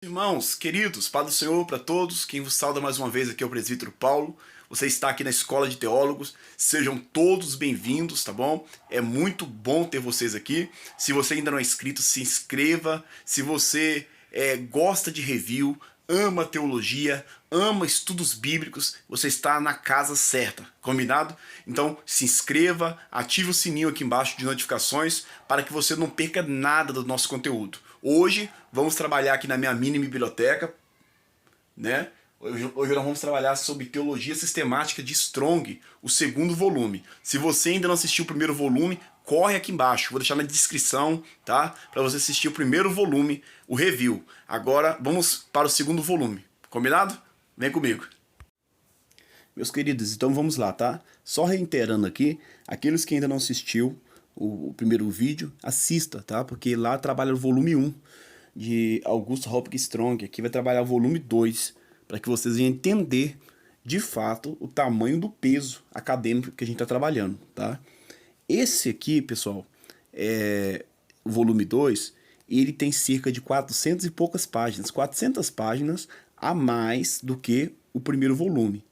Irmãos, queridos, paz do Senhor para todos. Quem vos sauda mais uma vez aqui é o presbítero Paulo. Você está aqui na Escola de Teólogos. Sejam todos bem-vindos, tá bom? É muito bom ter vocês aqui. Se você ainda não é inscrito, se inscreva. Se você gosta de review, ama teologia, ama estudos bíblicos, você está na casa certa, combinado? Então se inscreva, ative o sininho aqui embaixo de notificações para que você não perca nada do nosso conteúdo. Hoje vamos trabalhar aqui na minha mini biblioteca, né? Hoje nós vamos trabalhar sobre teologia sistemática de Strong, o segundo volume. Se você ainda não assistiu o primeiro volume, corre aqui embaixo, vou deixar na descrição, tá? Para você assistir o primeiro volume, o review. Agora vamos para o segundo volume, combinado? Vem comigo. Meus queridos, então vamos lá, tá? Só reiterando aqui, aqueles que ainda não assistiu o primeiro vídeo, assista, tá? Porque lá trabalha o volume 1 de Augusto Hopkins Strong. Aqui vai trabalhar o volume 2, para que vocês venham entender de fato o tamanho do peso acadêmico que a gente está trabalhando, tá? Esse aqui, pessoal, o volume 2, ele tem cerca de 400 e poucas páginas, 400 páginas a mais do que o primeiro volume,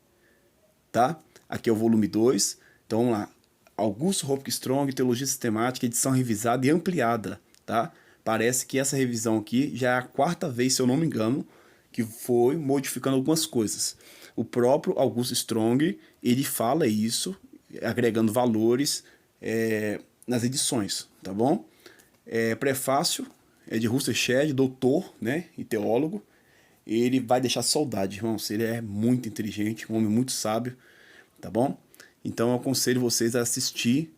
tá? Aqui é o volume 2, então vamos lá. Augusto Hopkins Strong, Teologia Sistemática, edição revisada e ampliada, tá? Parece que essa revisão aqui já é a quarta vez, se eu não me engano, que foi modificando algumas coisas. O próprio Augusto Strong, ele fala isso, agregando valores nas edições, tá bom? Prefácio é de Russell Shedd, doutor, né, e teólogo. Ele vai deixar saudade, irmãos. Ele é muito inteligente, um homem muito sábio, tá bom? Então eu aconselho vocês a assistir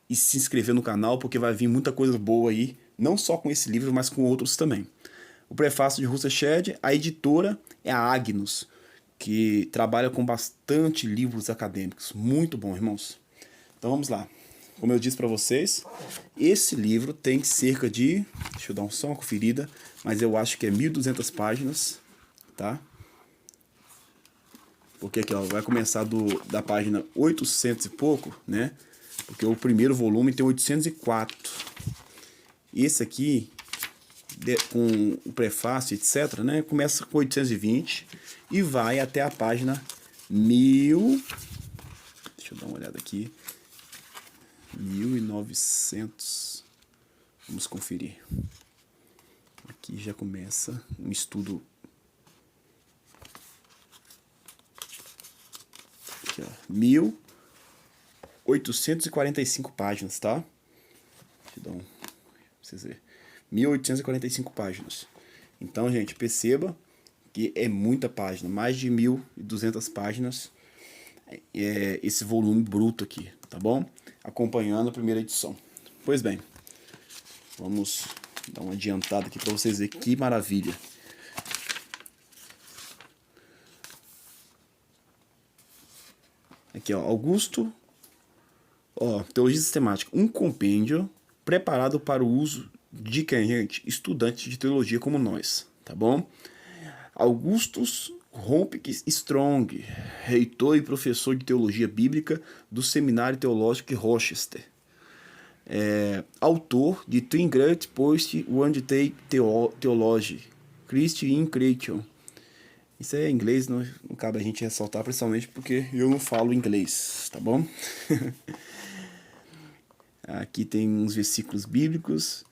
e se inscrever no canal, porque vai vir muita coisa boa aí, não só com esse livro, mas com outros também. O prefácio de Russell Shedd, a editora é a Agnus, que trabalha com bastante livros acadêmicos. Muito bom, irmãos. Então vamos lá. Como eu disse para vocês, esse livro tem cerca de, deixa eu dar só uma conferida, mas eu acho que é 1.200 páginas, tá? Porque aqui, ó, vai começar da página 800 e pouco, né? Porque o primeiro volume tem 804. Esse aqui, com o prefácio, etc., né? Começa com 820 e vai até a página 1000. Deixa eu dar uma olhada aqui. 1900. Vamos conferir. Aqui já começa um estudo. Aqui, ó, 1845 páginas, tá? Deixa eu dar pra vocês verem. 1845 páginas. Então, gente, perceba que é muita página, mais de 1.200 páginas, esse volume bruto aqui, tá bom? Acompanhando a primeira edição. Pois bem, vamos dar uma adiantada aqui para vocês verem que maravilha. Aqui, ó, Augusto, ó, Teologia Sistemática, um compêndio preparado para o uso de quem, gente? Estudante de teologia como nós, tá bom? Augustus Hopkins Strong, reitor e professor de teologia bíblica do Seminário Teológico de Rochester. Autor de Twin Great Post One Day Theology, Christ in Creation. Isso é inglês, não cabe a gente ressaltar, principalmente porque eu não falo inglês, tá bom? Aqui tem uns versículos bíblicos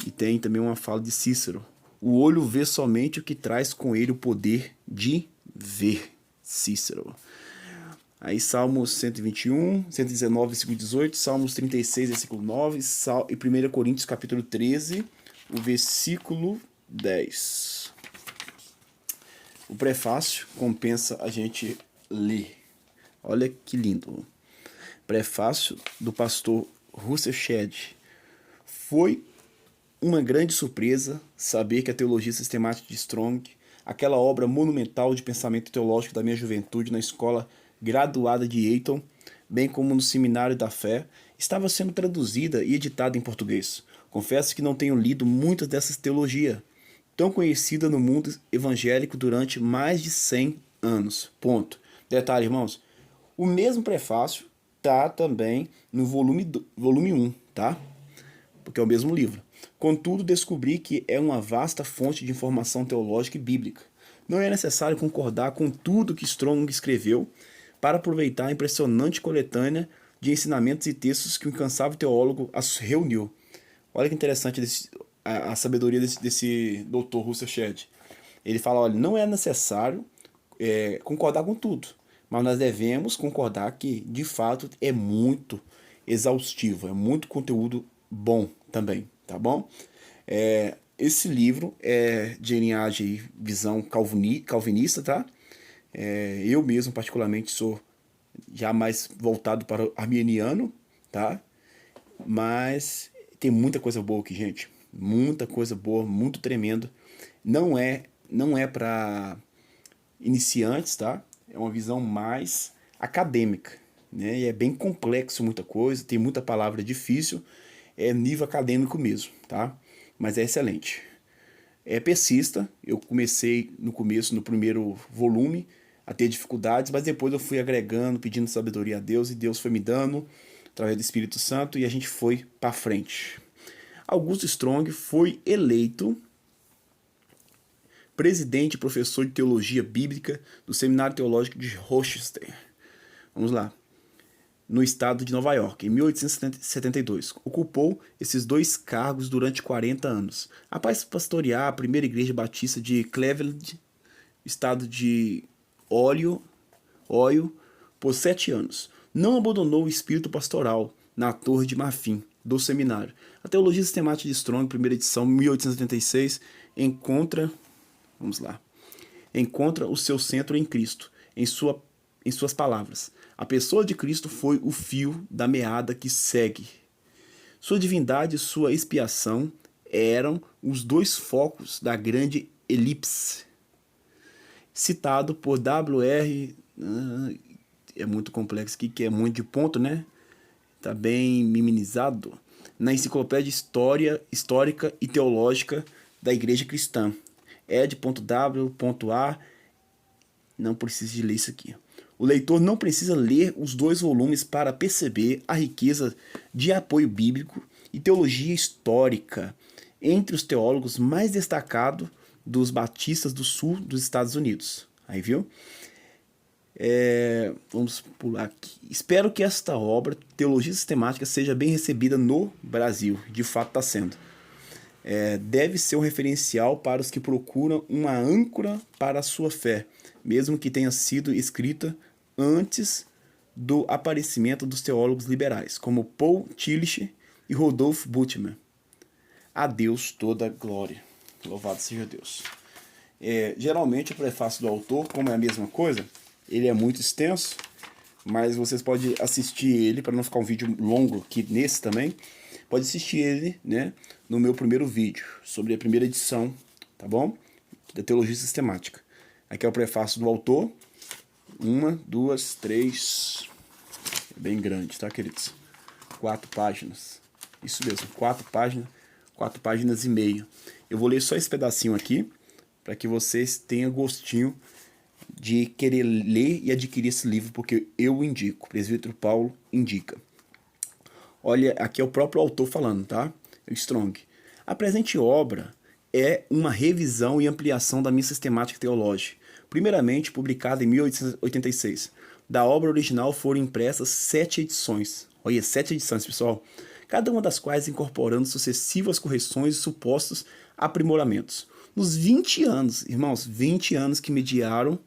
e tem também uma fala de Cícero. O olho vê somente o que traz com ele o poder de ver. Cícero. Aí Salmos 121, 119, versículo 18, Salmos 36, versículo 9, e 1 Coríntios capítulo 13, o versículo 10. O prefácio compensa a gente ler. Olha que lindo. Prefácio do pastor Russell Shedd. Foi uma grande surpresa saber que a Teologia Sistemática de Strong, aquela obra monumental de pensamento teológico da minha juventude na escola graduada de Eton, bem como no Seminário da Fé, estava sendo traduzida e editada em português. Confesso que não tenho lido muitas dessas teologias, tão conhecida no mundo evangélico durante mais de 100 anos. Ponto. Detalhe, irmãos, o mesmo prefácio tá também no volume 1, tá? Porque é o mesmo livro. Contudo, descobri que é uma vasta fonte de informação teológica e bíblica. Não é necessário concordar com tudo que Strong escreveu para aproveitar a impressionante coletânea de ensinamentos e textos que o incansável teólogo reuniu. Olha que interessante a sabedoria desse Dr. Russell Shedd. Ele fala, olha, não é necessário concordar com tudo, mas nós devemos concordar que, de fato, é muito exaustivo, é muito conteúdo bom também, tá bom? Esse livro é de linhagem e visão calvinista, tá? Eu mesmo, particularmente, sou já mais voltado para o arminiano, tá? Mas tem muita coisa boa aqui, gente. Muita coisa boa, muito tremendo. Não é para iniciantes, tá? É uma visão mais acadêmica, né? E é bem complexo muita coisa, tem muita palavra difícil, é nível acadêmico mesmo, tá? Mas é excelente. Persista, eu comecei no primeiro volume, a ter dificuldades, mas depois eu fui agregando, pedindo sabedoria a Deus, e Deus foi me dando, através do Espírito Santo, e a gente foi para frente. Augusto Strong foi eleito presidente e professor de teologia bíblica do Seminário Teológico de Rochester. Vamos lá. No estado de Nova York, em 1872. Ocupou esses dois cargos durante 40 anos. Após pastorear a primeira igreja batista de Cleveland, estado de Ohio, por 7 anos. Não abandonou o espírito pastoral na Torre de Marfim do seminário. A Teologia Sistemática de Strong, primeira edição, 1876, encontra o seu centro em Cristo, em suas palavras. A pessoa de Cristo foi o fio da meada que segue. Sua divindade e sua expiação eram os dois focos da grande elipse. Citado por W.R. É muito complexo aqui, que é muito de ponto, né? Tá bem minimizado. Na Enciclopédia Histórica e Teológica da Igreja Cristã. Ed.W.A. Não precisa de ler isso aqui. O leitor não precisa ler os 2 volumes para perceber a riqueza de apoio bíblico e teologia histórica entre os teólogos mais destacados dos batistas do sul dos Estados Unidos. Aí, viu? Vamos pular aqui. Espero que esta obra, Teologia Sistemática, seja bem recebida no Brasil. De fato está sendo. Deve ser um referencial para os que procuram uma âncora para a sua fé, mesmo que tenha sido escrita antes do aparecimento dos teólogos liberais, como Paul Tillich e Rodolph Bultmann. A Deus toda a glória. Louvado seja Deus. Geralmente o prefácio do autor, como é a mesma coisa, ele é muito extenso, mas vocês podem assistir ele, para não ficar um vídeo longo aqui nesse também, pode assistir ele, né, no meu primeiro vídeo, sobre a primeira edição, tá bom? Da Teologia Sistemática. Aqui é o prefácio do autor. 1, 2, 3. É bem grande, tá, queridos? 4 páginas. Isso mesmo, 4 páginas. 4 páginas e meia. Eu vou ler só esse pedacinho aqui, para que vocês tenham gostinho de querer ler e adquirir esse livro, porque eu indico, o presbítero Paulo indica. Olha, aqui é o próprio autor falando, tá? Strong. A presente obra é uma revisão e ampliação da minha sistemática teológica, primeiramente publicada em 1886. Da obra original foram impressas 7 edições. Olha, 7 edições, pessoal. Cada uma das quais incorporando sucessivas correções e supostos aprimoramentos. Nos 20 anos, irmãos, 20 anos que mediaram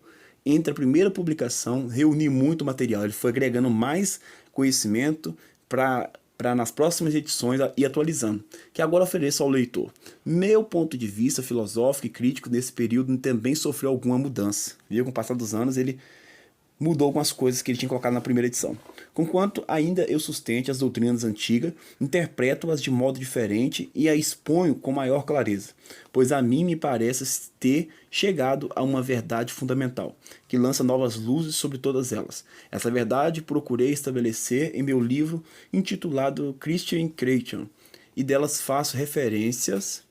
entre a primeira publicação, reuni muito material. Ele foi agregando mais conhecimento para nas próximas edições ir atualizando, que agora ofereço ao leitor. Meu ponto de vista filosófico e crítico nesse período também sofreu alguma mudança. Viu? Com o passar dos anos ele mudou algumas coisas que ele tinha colocado na primeira edição. Conquanto ainda eu sustente as doutrinas antigas, interpreto-as de modo diferente e a exponho com maior clareza, pois a mim me parece ter chegado a uma verdade fundamental, que lança novas luzes sobre todas elas. Essa verdade procurei estabelecer em meu livro intitulado Christian Creation, e delas faço referências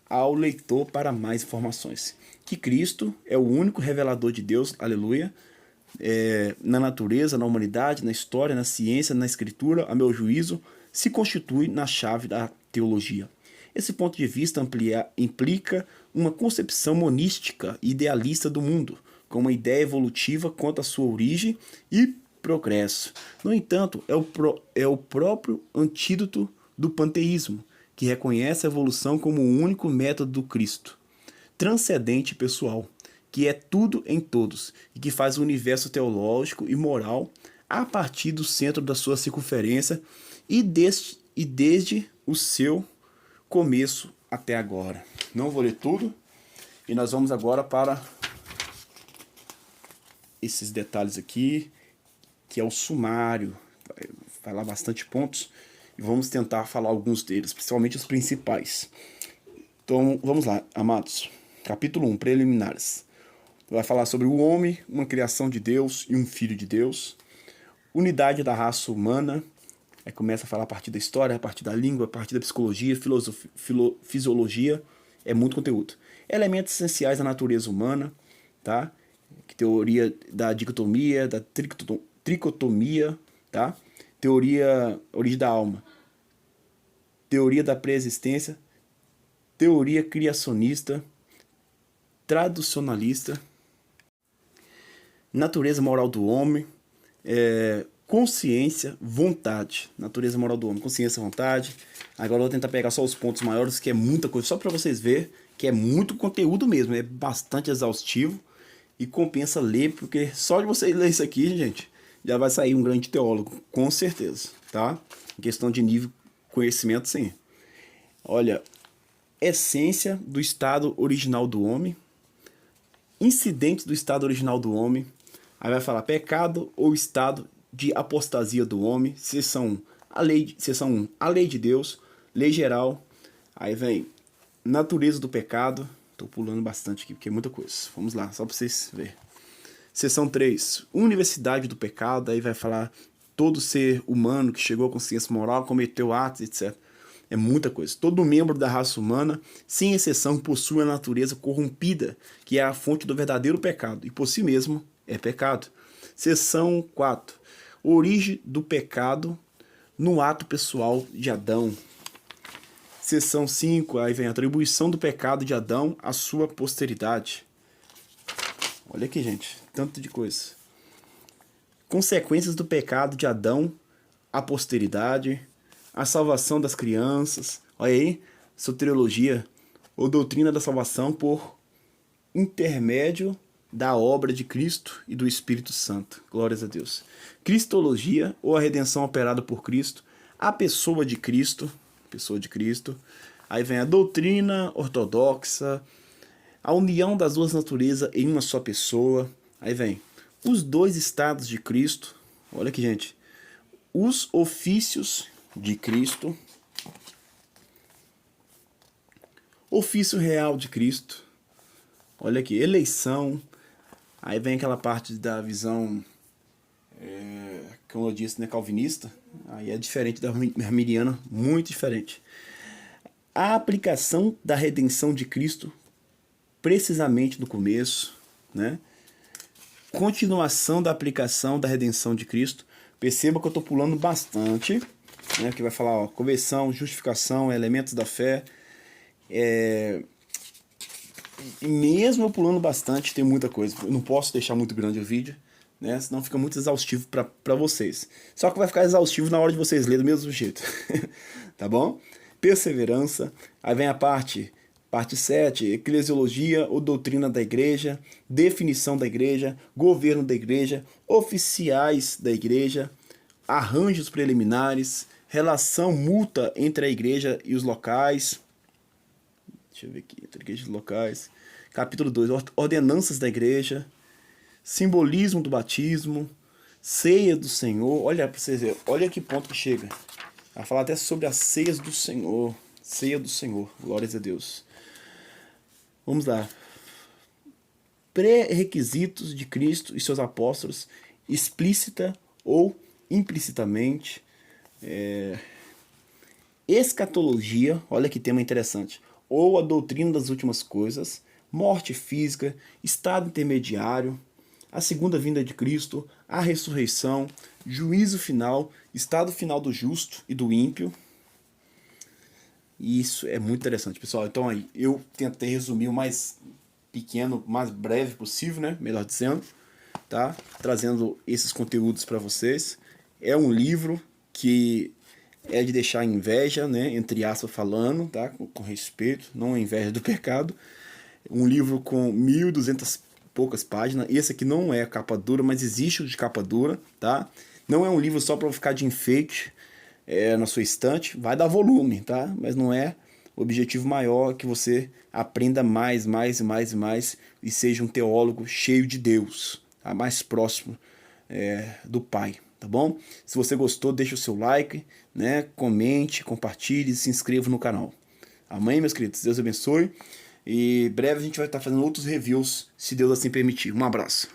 ao leitor para mais informações. Que Cristo é o único revelador de Deus, aleluia, na natureza, na humanidade, na história, na ciência, na escritura, a meu juízo, se constitui na chave da teologia. Esse ponto de vista implica uma concepção monística e idealista do mundo, com uma ideia evolutiva quanto à sua origem e progresso. No entanto, é o próprio antídoto do panteísmo, que reconhece a evolução como o único método do Cristo, transcendente e pessoal, que é tudo em todos e que faz o universo teológico e moral a partir do centro da sua circunferência e desde o seu começo até agora. Não vou ler tudo e nós vamos agora para esses detalhes aqui, que é o sumário. Vai falar bastante pontos e vamos tentar falar alguns deles, principalmente os principais. Então vamos lá, amados. Capítulo 1, preliminares. Vai falar sobre o homem, uma criação de Deus e um filho de Deus. Unidade da raça humana. Aí começa a falar a partir da história, a partir da língua, a partir da psicologia, fisiologia. É muito conteúdo. Elementos essenciais da natureza humana, tá? Teoria da dicotomia, da tricotomia, tá? Teoria, origem da alma. Teoria da pré-existência. Teoria criacionista. Traducionalista. Natureza moral do homem. Consciência, vontade. Natureza moral do homem, consciência, vontade. Agora eu vou tentar pegar só os pontos maiores, que é muita coisa, só para vocês verem que é muito conteúdo mesmo, é bastante exaustivo e compensa ler, porque só de vocês ler isso aqui, gente, já vai sair um grande teólogo, com certeza, tá? Em questão de nível conhecimento, sim. Olha, essência do estado original do homem, incidentes do estado original do homem, aí vai falar pecado ou estado de apostasia do homem, seção 1, a lei de Deus, lei geral, aí vem natureza do pecado, tô pulando bastante aqui porque é muita coisa, vamos lá, só para vocês verem. Seção 3, universidade do pecado, aí vai falar todo ser humano que chegou à consciência moral, cometeu atos, etc. É muita coisa. Todo membro da raça humana, sem exceção, possui a natureza corrompida, que é a fonte do verdadeiro pecado, e por si mesmo é pecado. Seção 4. Origem do pecado no ato pessoal de Adão. Seção 5, aí vem a atribuição do pecado de Adão à sua posteridade. Olha aqui, gente, tanto de coisa. Consequências do pecado de Adão à posteridade, a salvação das crianças. Olha aí, soteriologia, ou doutrina da salvação por intermédio da obra de Cristo e do Espírito Santo. Glórias a Deus. Cristologia, ou a redenção operada por Cristo, a pessoa de Cristo. Aí vem a doutrina ortodoxa, a união das duas naturezas em uma só pessoa. Aí vem os dois estados de Cristo. Olha aqui, gente. Os ofícios de Cristo. Ofício real de Cristo. Olha aqui, eleição. Aí vem aquela parte da visão, como eu disse, né, calvinista. Aí é diferente da arminiana, muito diferente. A aplicação da redenção de Cristo, precisamente no começo, né? Continuação da aplicação da redenção de Cristo. Perceba que eu estou pulando bastante, né? Que vai falar, ó, conversão, justificação, elementos da fé. Mesmo eu pulando bastante, tem muita coisa. Eu não posso deixar muito grande o vídeo, né? Senão fica muito exaustivo para vocês. Só que vai ficar exaustivo na hora de vocês lerem do mesmo jeito. Tá bom? Perseverança. Aí vem a parte 7, eclesiologia ou doutrina da igreja, definição da igreja, governo da igreja, oficiais da igreja, arranjos preliminares, relação mútua entre a igreja e os locais. Deixa eu ver aqui, entre igrejas locais. Capítulo 2, ordenanças da igreja, simbolismo do batismo, ceia do Senhor. Olha para vocês verem, olha que ponto que chega. Vai falar até sobre as ceias do Senhor. Ceia do Senhor, glórias a Deus. Vamos lá. Pré-requisitos de Cristo e seus apóstolos, explícita ou implicitamente. Escatologia, olha que tema interessante. Ou a doutrina das últimas coisas, morte física, estado intermediário, a segunda vinda de Cristo, a ressurreição, juízo final, estado final do justo e do ímpio. E isso é muito interessante, pessoal. Então aí, eu tentei resumir o mais pequeno, mais breve possível, né? Melhor dizendo, tá? Trazendo esses conteúdos para vocês. É um livro que é de deixar inveja, né? Entre aspas falando, tá? Com respeito, não a inveja do pecado. Um livro com 1.200 poucas páginas. Esse aqui não é capa dura, mas existe o de capa dura, tá? Não é um livro só para ficar de enfeite na sua estante. Vai dar volume, tá? Mas não é o objetivo maior que você aprenda mais e seja um teólogo cheio de Deus, tá? Mais próximo do Pai, tá bom? Se você gostou, deixa o seu like, né? Comente, compartilhe e se inscreva no canal. Amém, meus queridos? Deus abençoe. E breve a gente vai estar fazendo outros reviews, se Deus assim permitir. Um abraço.